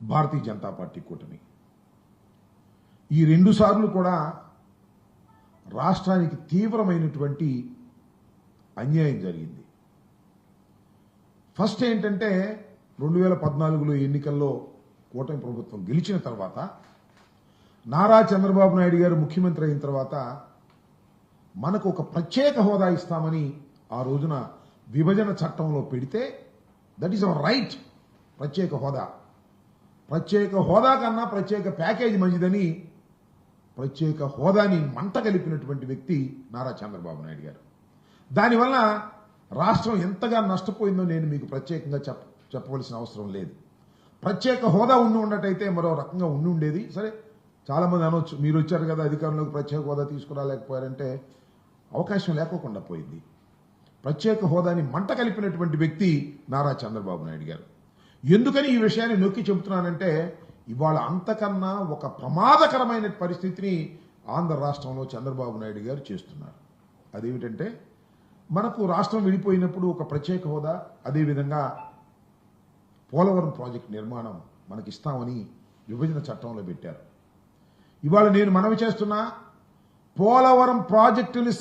Bharatiya Janata party కూటమి. ఈ 2 సార్లు కూడా రాష్ట్రానికి తీవ్రమైనటువంటి అన్యాయం జరిగింది. ఫస్ట్ ఏంటంటే 2014లో ఎన్నికల్లో కూటమి ప్రభుత్వం గెలిచిన తర్వాత నారా చంద్రబాబు నాయుడు గారు ముఖ్యమంత్రి అయిన తర్వాత మనకు ఒక ప్రత్యేక హోదా ఇస్తామని ఆ రోజున విభజన చట్టంలో పెడితే దట్ ఈస్ అవర్ రైట్. ప్రత్యేక హోదా కన్నా ప్రత్యేక ప్యాకేజీ మంచిదని ప్రత్యేక హోదాని మంట కలిపినటువంటి వ్యక్తి నారా చంద్రబాబు నాయుడు గారు. దానివల్ల రాష్ట్రం ఎంతగా నష్టపోయిందో నేను మీకు ప్రత్యేకంగా చెప్పవలసిన అవసరం లేదు. ప్రత్యేక హోదా ఉన్నట్టయితే మరో రకంగా ఉండేది. సరే, చాలా మంది అనొచ్చు, మీరు వచ్చారు కదా అధికారంలోకి, ప్రత్యేక హోదా తీసుకురాలేకపోయారంటే అవకాశం లేకోకుండా పోయింది. ప్రత్యేక హోదాని మంట కలిపినటువంటి వ్యక్తి నారా చంద్రబాబు నాయుడు గారు. ఎందుకని ఈ విషయాన్ని నొక్కి చెబుతున్నానంటే, ఇవాళ అంతకన్నా ఒక ప్రమాదకరమైన పరిస్థితిని ఆంధ్ర రాష్ట్రంలో చంద్రబాబు నాయుడు గారు చేస్తున్నారు. అదేమిటంటే, మనకు రాష్ట్రం విడిపోయినప్పుడు ఒక ప్రత్యేక హోదా, అదేవిధంగా పోలవరం ప్రాజెక్టు నిర్మాణం మనకిస్తామని విభజన చట్టంలో పెట్టారు. ఇవాళ నేను మనవి చేస్తున్నా, పోలవరం ప్రాజెక్టుని